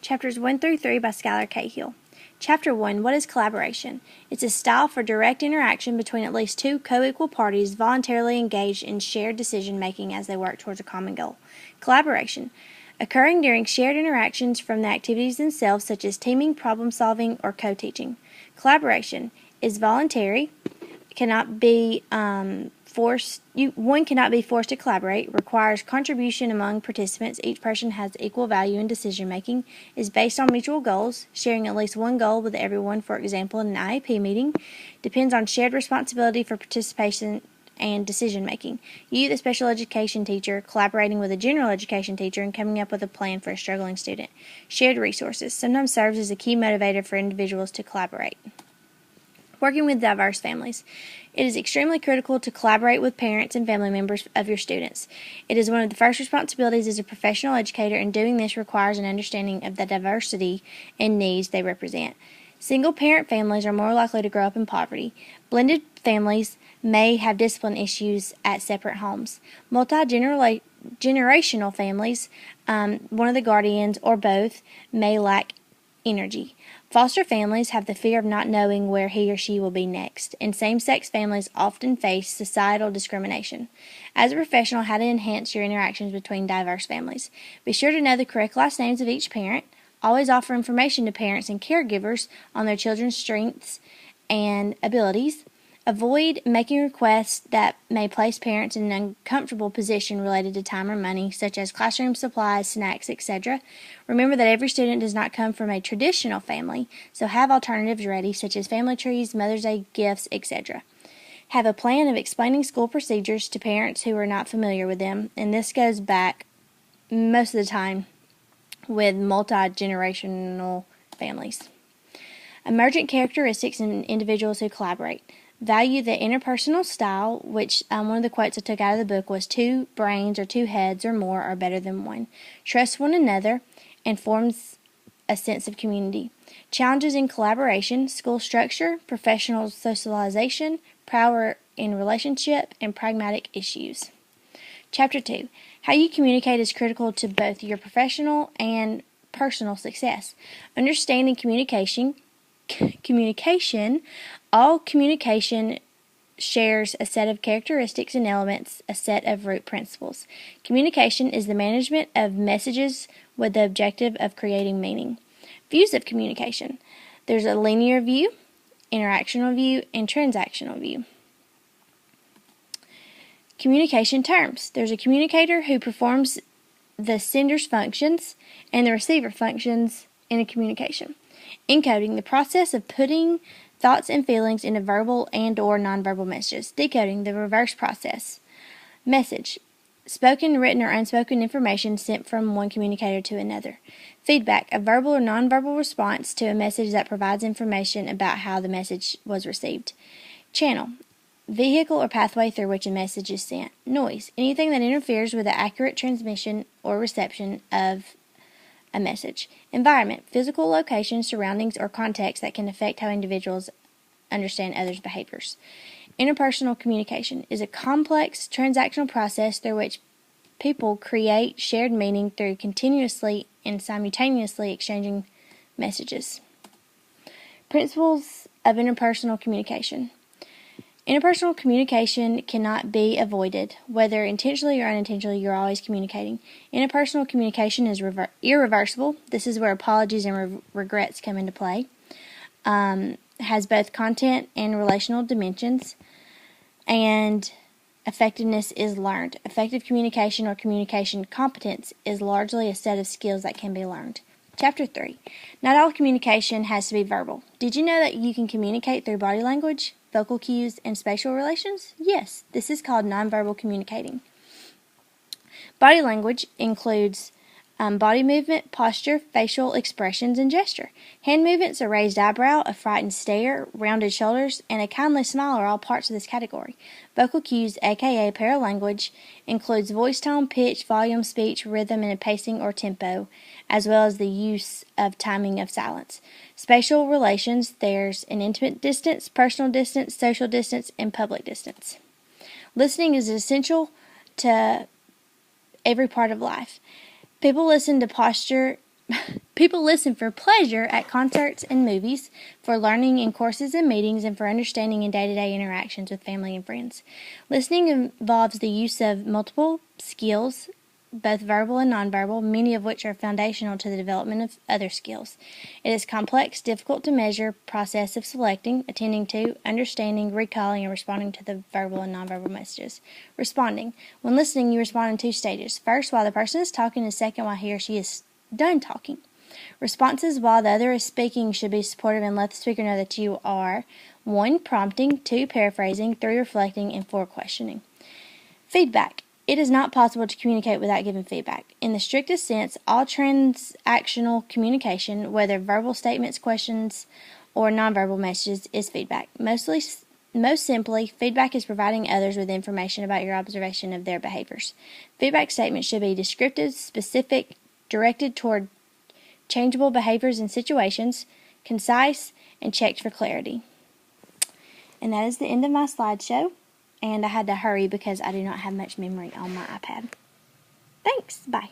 Chapters 1 through 3 by Skylar Cahill. Chapter 1, What is collaboration? It's a style for direct interaction between at least two co-equal parties voluntarily engaged in shared decision-making as they work towards a common goal. Collaboration, occurring during shared interactions from the activities themselves, such as teaming, problem-solving, or co-teaching. Collaboration is voluntary, cannot be forced. One cannot be forced to collaborate, requires contribution among participants. Each person has equal value in decision making, is based on mutual goals, sharing at least one goal with everyone, for example, in an IEP meeting, depends on shared responsibility for participation and decision making. You, the special education teacher, collaborating with a general education teacher and coming up with a plan for a struggling student. Shared resources sometimes serves as a key motivator for individuals to collaborate. Working with diverse families. It is extremely critical to collaborate with parents and family members of your students. It is one of the first responsibilities as a professional educator, and doing this requires an understanding of the diversity and needs they represent. Single-parent families are more likely to grow up in poverty. Blended families may have discipline issues at separate homes. Multi-generational families, one of the guardians or both, may lack energy. Foster families have the fear of not knowing where he or she will be next, and same-sex families often face societal discrimination. As a professional, how to enhance your interactions between diverse families. Be sure to know the correct last names of each parent. Always offer information to parents and caregivers on their children's strengths and abilities. Avoid making requests that may place parents in an uncomfortable position related to time or money, such as classroom supplies, snacks, etc. Remember that every student does not come from a traditional family, so have alternatives ready, such as family trees, Mother's Day gifts, etc. Have a plan of explaining school procedures to parents who are not familiar with them, and this goes back most of the time with multi-generational families. Emergent characteristics in individuals who collaborate. Value the interpersonal style, which one of the quotes I took out of the book was, 2 brains or 2 heads or more are better than one. Trust one another and forms a sense of community. Challenges in collaboration, school structure, professional socialization, power in relationship, and pragmatic issues. Chapter 2. How you communicate is critical to both your professional and personal success. Understanding communication, all communication shares a set of characteristics and elements, a set of root principles. Communication is the management of messages with the objective of creating meaning. Views of communication. There's a linear view, interactional view, and transactional view. Communication terms. There's a communicator who performs the sender's functions and the receiver functions in a communication. Encoding, the process of putting thoughts and feelings into verbal and or nonverbal messages. Decoding, the reverse process. Message, spoken, written, or unspoken information sent from one communicator to another. Feedback, a verbal or nonverbal response to a message that provides information about how the message was received. Channel, vehicle or pathway through which a message is sent. Noise, anything that interferes with the accurate transmission or reception of a message. Environment, physical location, surroundings, or context that can affect how individuals understand others' behaviors. Interpersonal communication is a complex transactional process through which people create shared meaning through continuously and simultaneously exchanging messages. Principles of interpersonal communication. Interpersonal communication cannot be avoided. Whether intentionally or unintentionally, you're always communicating. Interpersonal communication is irreversible. This is where apologies and regrets come into play. Has both content and relational dimensions. And effectiveness is learned. Effective communication or communication competence is largely a set of skills that can be learned. Chapter 3. Not all communication has to be verbal. Did you know that you can communicate through body language, vocal cues, and spatial relations? Yes, this is called nonverbal communicating. Body language includes body movement, posture, facial expressions, and gesture. Hand movements, a raised eyebrow, a frightened stare, rounded shoulders, and a kindly smile are all parts of this category. Vocal cues, aka paralanguage, includes voice tone, pitch, volume, speech, rhythm, and a pacing or tempo, as well as the use of timing of silence. Spatial relations, there's an intimate distance, personal distance, social distance, and public distance. Listening is essential to every part of life. People listen to posture People listen for pleasure at concerts and movies, for learning in courses and meetings, and for understanding in day-to-day interactions with family and friends. Listening involves the use of multiple skills, both verbal and nonverbal, many of which are foundational to the development of other skills. It is complex, difficult to measure process of selecting, attending to, understanding, recalling, and responding to the verbal and nonverbal messages. Responding. When listening, you respond in two stages. First, while the person is talking, and second, while he or she is done talking. Responses while the other is speaking should be supportive and let the speaker know that you are 1. Prompting, 2. Paraphrasing, 3. Reflecting, and 4. Questioning. Feedback. It is not possible to communicate without giving feedback. In the strictest sense, all transactional communication, whether verbal statements, questions, or nonverbal messages, is feedback. Most simply, feedback is providing others with information about your observation of their behaviors. Feedback statements should be descriptive, specific, directed toward changeable behaviors and situations, concise, and checked for clarity. And that is the end of my slideshow. And I had to hurry because I do not have much memory on my iPad. Thanks. Bye.